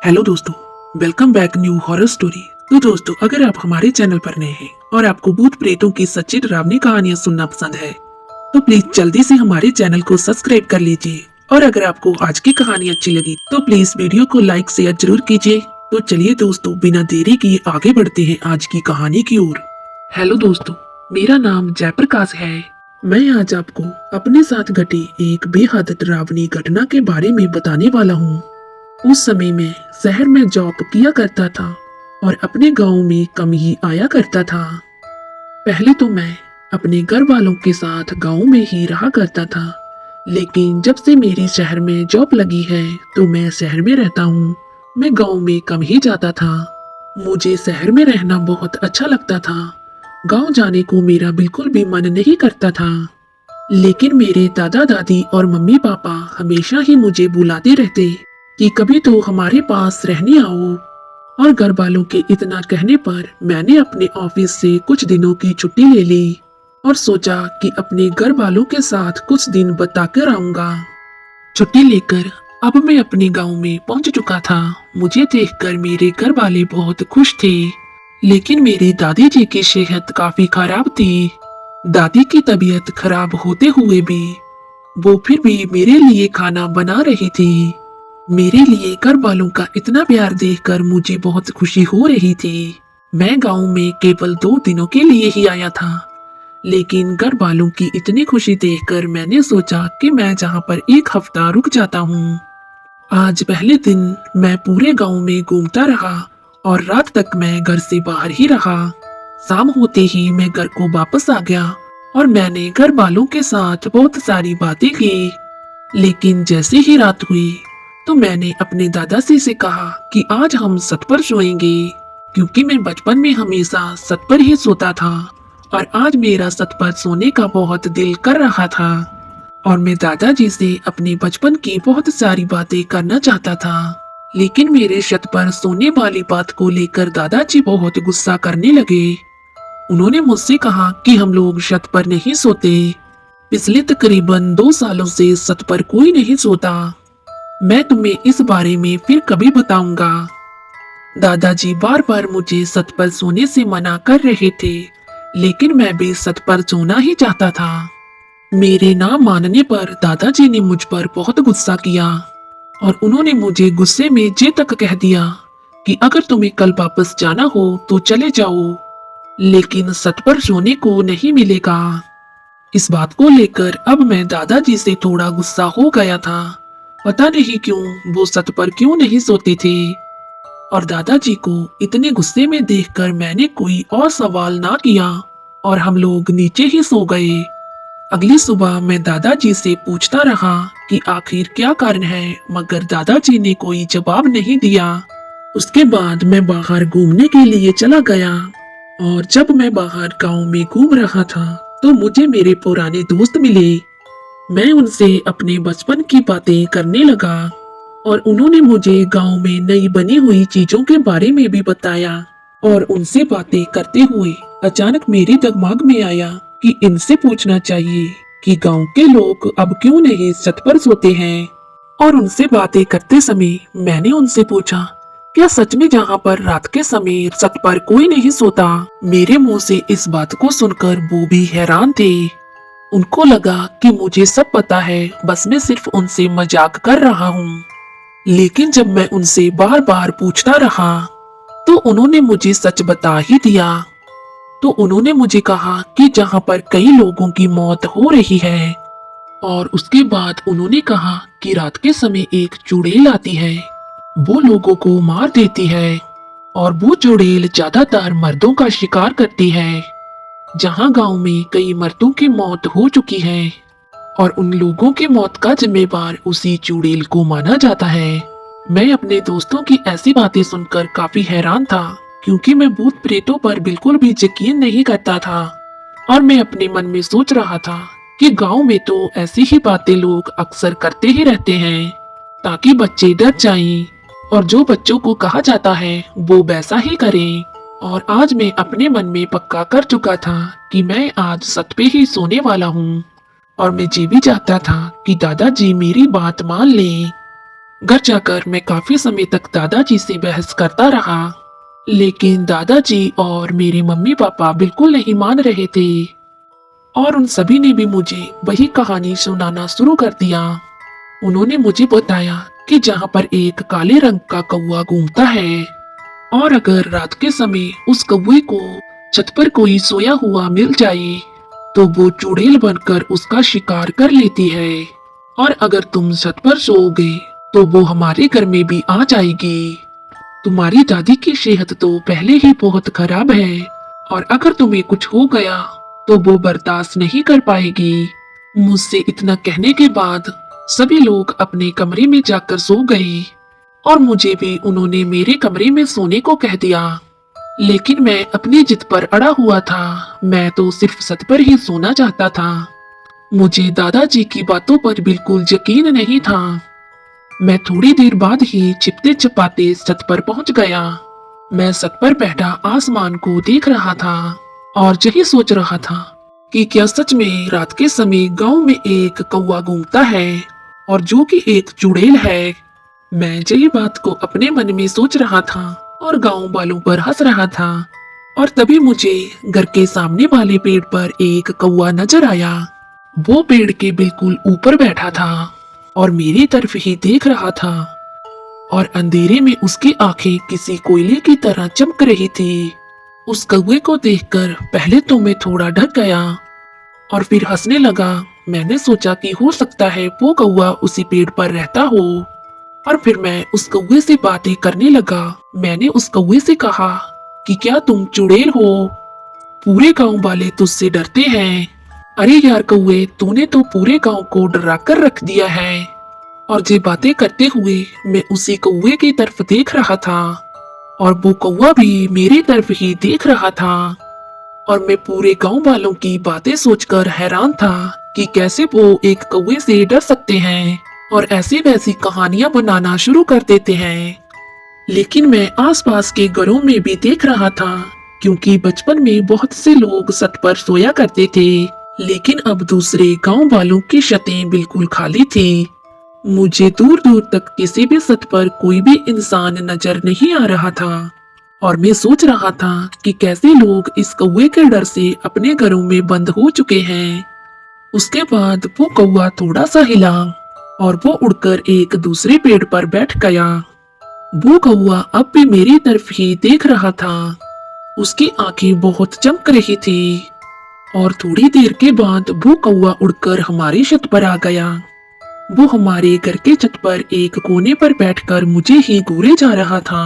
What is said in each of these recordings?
Hello दोस्तों, welcome back new horror story. तो दोस्तों, अगर आप हमारे चैनल पर नए हैं और आपको भूत प्रेतों की सच्ची डरावनी कहानियां सुनना पसंद है तो प्लीज जल्दी से हमारे चैनल को सब्सक्राइब कर लीजिए। और अगर आपको आज की कहानी अच्छी लगी तो प्लीज वीडियो को लाइक शेयर जरूर कीजिए। तो चलिए दोस्तों, बिना देरी किए आगे बढ़ते हैं आज की कहानी की ओर। हेलो दोस्तों, मेरा नाम जयप्रकाश है। मैं आज आपको अपने साथ घटी एक बेहद डरावनी घटना के बारे में बताने वाला हूँ। उस समय में शहर में जॉब किया करता था और अपने गांव में कम ही आया करता था। पहले तो मैं अपने घर वालों के साथ गांव में ही रहा करता था, लेकिन जब से मेरी शहर में जॉब लगी है तो मैं शहर में रहता हूँ। मैं गांव में कम ही जाता था। मुझे शहर में रहना बहुत अच्छा लगता था। गांव जाने को मेरा बिल्कुल भी मन नहीं करता था, लेकिन मेरे दादा दादी और मम्मी पापा हमेशा ही मुझे बुलाते रहते कि कभी तो हमारे पास रहने आओ। और घर वालों के इतना कहने पर मैंने अपने ऑफिस से कुछ दिनों की छुट्टी ले ली और सोचा कि अपने घर वालों के साथ कुछ दिन बिता कर आऊंगा। छुट्टी लेकर अब मैं अपने गांव में पहुंच चुका था। मुझे देखकर मेरे घर वाले बहुत खुश थे, लेकिन मेरी दादी जी की सेहत काफी खराब थी। दादी की तबीयत खराब होते हुए भी वो फिर भी मेरे लिए खाना बना रही थी। मेरे लिए घर वालों का इतना प्यार देखकर मुझे बहुत खुशी हो रही थी। मैं गांव में केवल 2 दिनों के लिए ही आया था, लेकिन घर वालों की इतनी खुशी देखकर मैंने सोचा कि मैं जहां पर 1 हफ्ता रुक जाता हूँ। आज पहले दिन मैं पूरे गांव में घूमता रहा और रात तक मैं घर से बाहर ही रहा। शाम होते ही मैं घर को वापस आ गया और मैंने घर वालों के साथ बहुत सारी बातें की। लेकिन जैसे ही रात हुई तो मैंने अपने दादाजी से कहा कि आज हम छत पर सोएंगे, क्योंकि मैं बचपन में हमेशा छत पर ही सोता था और आज मेरा छत पर सोने का बहुत दिल कर रहा था। और मैं दादाजी से अपने बचपन की बहुत सारी बातें करना चाहता था, लेकिन मेरे छत पर सोने वाली बात को लेकर दादाजी बहुत गुस्सा करने लगे। उन्होंने मुझसे कहा कि हम लोग छत पर नहीं सोते। पिछले तकरीबन 2 सालों से छत पर कोई नहीं सोता। मैं तुम्हें इस बारे में फिर कभी बताऊंगा। दादाजी बार बार मुझे छत पर सोने से मना कर रहे थे, लेकिन मैं भी छत पर सोना ही चाहता था। मेरे ना मानने पर दादाजी ने मुझ पर बहुत गुस्सा किया और उन्होंने मुझे गुस्से में ये तक कह दिया कि अगर तुम्हें कल वापस जाना हो तो चले जाओ, लेकिन छत पर सोने को नहीं मिलेगा। इस बात को लेकर अब मैं दादाजी से थोड़ा गुस्सा हो गया था। पता नहीं क्यों वो छत पर क्यों नहीं सोते थे। और दादाजी को इतने गुस्से में देखकर मैंने कोई और सवाल ना किया और हम लोग नीचे ही सो गए। अगली सुबह मैं दादाजी से पूछता रहा कि आखिर क्या कारण है, मगर दादाजी ने कोई जवाब नहीं दिया। उसके बाद मैं बाहर घूमने के लिए चला गया और जब मैं बाहर गांव में घूम रहा था तो मुझे मेरे पुराने दोस्त मिले। मैं उनसे अपने बचपन की बातें करने लगा और उन्होंने मुझे गांव में नई बनी हुई चीजों के बारे में भी बताया। और उनसे बातें करते हुए अचानक मेरे दिमाग में आया कि इनसे पूछना चाहिए कि गांव के लोग अब क्यों नहीं छत पर सोते हैं। और उनसे बातें करते समय मैंने उनसे पूछा, क्या सच में जहाँ पर रात के समय छत पर कोई नहीं सोता? मेरे मुंह से इस बात को सुनकर वो भी हैरान थे। उनको लगा कि मुझे सब पता है, बस मैं सिर्फ उनसे मजाक कर रहा हूँ। लेकिन जब मैं उनसे बार बार पूछता रहा तो उन्होंने मुझे सच बता ही दिया। तो उन्होंने मुझे कहा कि जहाँ पर कई लोगों की मौत हो रही है। और उसके बाद उन्होंने कहा कि रात के समय एक चुड़ैल आती है, वो लोगों को मार देती है और वो चुड़ैल ज्यादातर मर्दों का शिकार करती है। जहाँ गांव में कई मर्दों की मौत हो चुकी है और उन लोगों की मौत का जिम्मेवार उसी चुड़ैल को माना जाता है। मैं अपने दोस्तों की ऐसी बातें सुनकर काफी हैरान था, क्योंकि मैं भूत प्रेतों पर बिल्कुल भी यकीन नहीं करता था। और मैं अपने मन में सोच रहा था कि गांव में तो ऐसी ही बातें लोग अक्सर करते ही रहते हैं ताकि बच्चे डर जाएं, और जो बच्चों को कहा जाता है वो वैसा ही करें। और आज मैं अपने मन में पक्का कर चुका था कि मैं आज छत पे ही सोने वाला हूँ। और मैं ये भी चाहता था कि दादाजी मेरी बात मान लें। घर जाकर मैं काफी समय तक दादाजी से बहस करता रहा, लेकिन दादाजी और मेरे मम्मी पापा बिल्कुल नहीं मान रहे थे और उन सभी ने भी मुझे वही कहानी सुनाना शुरू कर दिया। उन्होंने मुझे बताया कि जहाँ पर एक काले रंग का कौवा घूमता है और अगर रात के समय उस कौवे को छत पर कोई सोया हुआ मिल जाए तो वो चुड़ैल बनकर उसका शिकार कर लेती है और अगर तुम छत पर सोओगे तो वो हमारे घर में भी आ जाएगी। तुम्हारी दादी की सेहत तो पहले ही बहुत खराब है और अगर तुम्हें कुछ हो गया तो वो बर्दाश्त नहीं कर पाएगी। मुझसे इतना कहने के बाद सभी लोग अपने कमरे में जाकर सो गए और मुझे भी उन्होंने मेरे कमरे में सोने को कह दिया, लेकिन मैं अपनी जिद पर अड़ा हुआ था। मैं तो सिर्फ छत पर ही सोना चाहता था। मुझे दादाजी की बातों पर बिल्कुल यकीन नहीं था। मैं थोड़ी देर बाद ही छिपते छिपाते छत पर पहुंच गया। मैं छत पर बैठा आसमान को देख रहा था और यही सोच रहा था कि क्या सच में रात के समय गांव में एक कौवा घूमता है और जो कि एक चुड़ैल है। मैं यही बात को अपने मन में सोच रहा था और गांव वालों पर हंस रहा था और तभी मुझे घर के सामने वाले पेड़ पर एक कौवा नजर आया। वो पेड़ के बिल्कुल ऊपर बैठा था और मेरी तरफ ही देख रहा था और अंधेरे में उसकी आंखें किसी कोयले की तरह चमक रही थी। उस कौवे को देखकर पहले तो मैं थोड़ा ढक गया और फिर हंसने लगा। मैंने सोचा कि हो सकता है वो कौवा उसी पेड़ पर रहता हो और फिर मैं उस कौवे से बातें करने लगा। मैंने उस कौवे से कहा कि क्या तुम चुड़ैल हो? पूरे गांव वाले तुझसे डरते हैं। अरे यार कौवे, तूने तो पूरे गांव को डरा कर रख दिया है। और ये बातें करते हुए मैं उसी कौवे की तरफ देख रहा था और वो कौवा भी मेरी तरफ ही देख रहा था और मैं पूरे गांव वालों की बातें सोचकर हैरान था कि कैसे वो एक कौवे से डर सकते हैं और ऐसी वैसी कहानियां बनाना शुरू कर देते हैं। लेकिन मैं आसपास के घरों में भी देख रहा था, क्योंकि बचपन में बहुत से लोग छत पर सोया करते थे, लेकिन अब दूसरे गांव वालों की छतें बिल्कुल खाली थी। मुझे दूर दूर तक किसी भी छत पर कोई भी इंसान नजर नहीं आ रहा था और मैं सोच रहा था कि कैसे लोग इस कौवे के डर से अपने घरों में बंद हो चुके हैं। उसके बाद वो कौवा थोड़ा सा हिला और वो उड़कर एक दूसरे पेड़ पर बैठ गया। वो कौवा अब भी मेरी तरफ ही देख रहा था। उसकी आंखें बहुत चमक रही थी और थोड़ी देर के बाद वो कौवा उड़कर हमारी छत पर आ गया। वो हमारे घर के छत पर एक कोने पर बैठकर मुझे ही घूरे जा रहा था।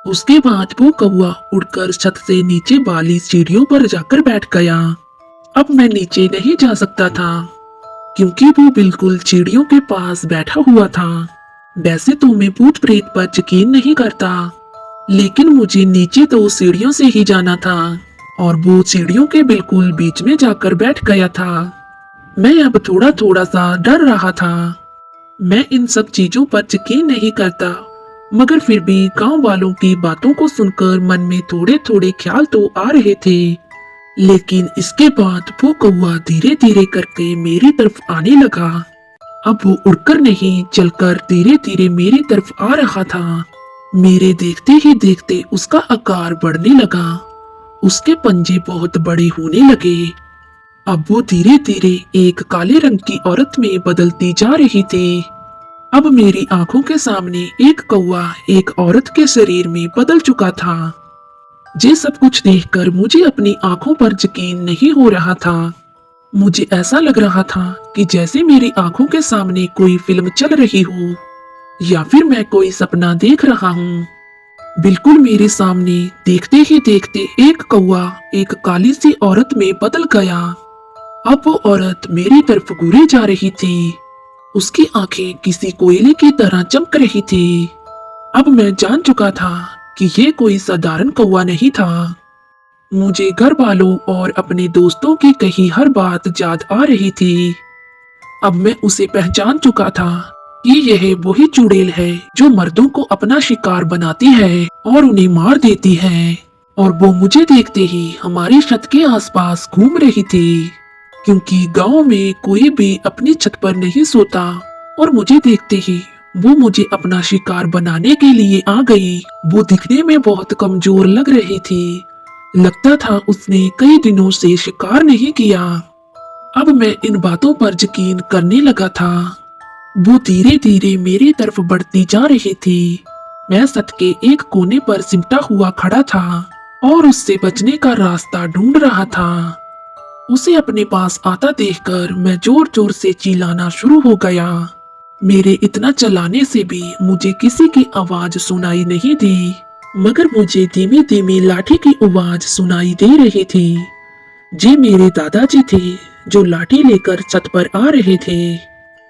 उसके बाद वो कौवा उड़कर छत से नीचे वाली सीढ़ियों पर जाकर बैठ गया। अब मैं नीचे नहीं जा सकता था क्योंकि वो बिल्कुल सीढ़ियों के पास बैठा हुआ था। वैसे तो मैं भूत प्रेत पर यकीन नहीं करता, लेकिन मुझे नीचे तो सीढ़ियों से ही जाना था और वो सीढ़ियों के बिल्कुल बीच में जाकर बैठ गया था। मैं अब थोड़ा थोड़ा सा डर रहा था। मैं इन सब चीजों पर यकीन नहीं करता, मगर फिर भी गांव वालों की बातों को सुनकर मन में थोड़े थोड़े ख्याल तो आ रहे थे। लेकिन इसके बाद वो कौवा धीरे धीरे करके मेरी तरफ आने लगा। अब वो उड़कर नहीं चलकर धीरे धीरे मेरी तरफ आ रहा था। मेरे देखते ही देखते उसका आकार बढ़ने लगा। उसके पंजे बहुत बड़े होने लगे। अब वो धीरे धीरे एक काले रंग की औरत में बदलती जा रही थी। अब मेरी आंखों के सामने एक कौवा एक औरत के शरीर में बदल चुका था। ये सब कुछ देखकर मुझे अपनी आंखों पर यकीन नहीं हो रहा था। मुझे ऐसा लग रहा था कि जैसे मेरी आंखों के सामने कोई फिल्म चल रही हो या फिर मैं कोई सपना देख रहा हूँ। बिल्कुल मेरे सामने देखते ही देखते एक कौवा एक काली सी औरत में बदल गया। अब वो औरत मेरी तरफ घूरे जा रही थी। उसकी आंखें किसी कोयले की तरह चमक रही थी। अब मैं जान चुका था कि ये कोई साधारण कौवा नहीं था। मुझे घर वालों और अपने दोस्तों की कही हर बात याद आ रही थी। अब मैं उसे पहचान चुका था कि यह वही चुड़ैल है जो मर्दों को अपना शिकार बनाती है और उन्हें मार देती है। और वो मुझे देखते ही हमारी छत के आसपास घूम रही थी, क्योंकि गांव में कोई भी अपनी छत पर नहीं सोता और मुझे देखते ही वो मुझे अपना शिकार बनाने के लिए आ गई। वो दिखने में बहुत कमजोर लग रही थी। लगता था उसने कई दिनों से शिकार नहीं किया। अब मैं इन बातों पर यकीन करने लगा था। वो धीरे धीरे मेरी तरफ बढ़ती जा रही थी। मैं सत के एक कोने पर सिमटा हुआ खड़ा था और उससे बचने का रास्ता ढूंढ रहा था। उसे अपने पास आता देखकर मैं जोर जोर से चिल्लाना शुरू हो गया। मेरे इतना चिल्लाने से भी मुझे किसी की आवाज सुनाई नहीं दी, मगर मुझे धीमी धीमी लाठी की आवाज सुनाई दे रही थी। ये मेरे दादाजी थे जो लाठी लेकर छत पर आ रहे थे।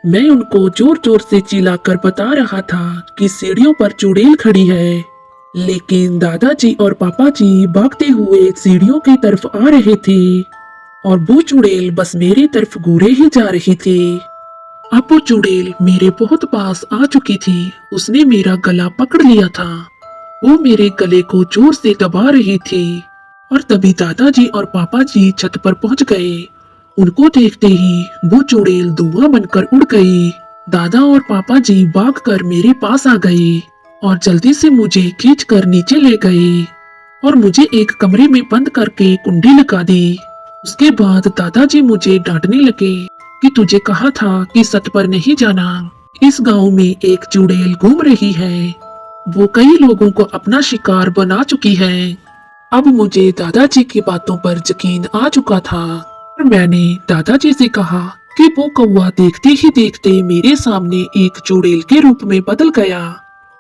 मैं उनको जोर जोर से चिल्लाकर बता रहा था कि सीढ़ियों पर चुड़ैल खड़ी है, लेकिन दादाजी और पापा जी भागते हुए सीढ़ियों की तरफ आ रहे थे और वो चुड़ैल बस मेरी तरफ घूरे ही जा रही थी। अब वो चुड़ैल मेरे बहुत पास आ चुकी थी। उसने मेरा गला पकड़ लिया था। वो मेरे गले को जोर से दबा रही थी और तभी दादाजी और पापा जी छत पर पहुंच गए। उनको देखते ही वो चुड़ैल धुआं बनकर उड़ गई। दादा और पापा जी भागकर मेरे पास आ गए और जल्दी से मुझे खींचकर नीचे ले गए और मुझे एक कमरे में बंद करके कुंडी लगा दी। उसके बाद दादाजी मुझे डांटने लगे कि तुझे कहा था कि सत पर नहीं जाना। इस गांव में एक चुड़ैल घूम रही है। वो कई लोगों को अपना शिकार बना चुकी है। अब मुझे दादाजी की बातों पर यकीन आ चुका था और मैंने दादाजी से कहा कि वो कौवा देखते ही देखते मेरे सामने एक चुड़ैल के रूप में बदल गया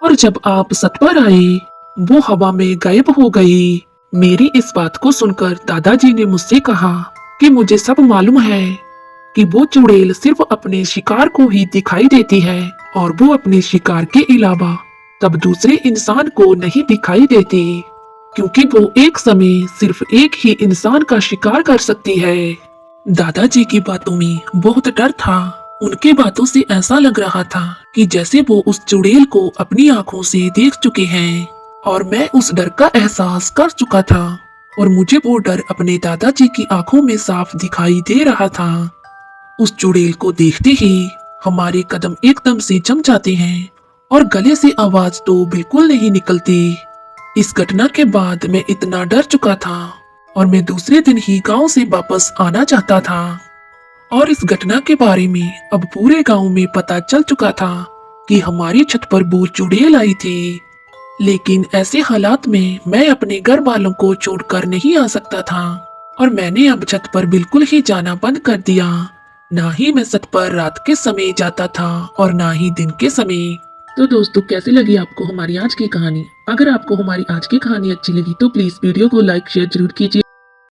और जब आप सत पर आए वो हवा में गायब हो गई। मेरी इस बात को सुनकर दादाजी ने मुझसे कहा कि मुझे सब मालूम है कि वो चुड़ैल सिर्फ अपने शिकार को ही दिखाई देती है और वो अपने शिकार के अलावा तब दूसरे इंसान को नहीं दिखाई देती, क्योंकि वो एक समय सिर्फ एक ही इंसान का शिकार कर सकती है। दादाजी की बातों में बहुत डर था। उनके बातों से ऐसा लग रहा था कि जैसे वो उस चुड़ैल को अपनी आंखों से देख चुके हैं और मैं उस डर का एहसास कर चुका था और मुझे वो डर अपने दादाजी की आंखों में साफ दिखाई दे रहा था। उस चुड़ैल को देखते ही हमारे कदम एकदम से जम जाते हैं और गले से आवाज तो बिल्कुल नहीं निकलती। इस घटना के बाद मैं इतना डर चुका था और मैं दूसरे दिन ही गांव से वापस आना चाहता था और इस घटना के बारे में अब पूरे गांव में पता चल चुका था कि हमारी छत पर वो चुड़ैल आई थी। लेकिन ऐसे हालात में मैं अपने घर वालों को छोड़कर नहीं आ सकता था और मैंने अब छत पर बिल्कुल ही जाना बंद कर दिया। ना ही मैं छत पर रात के समय जाता था और ना ही दिन के समय। तो दोस्तों, कैसी लगी आपको हमारी आज की कहानी? अगर आपको हमारी आज की कहानी अच्छी लगी तो प्लीज वीडियो को लाइक शेयर जरूर कीजिए।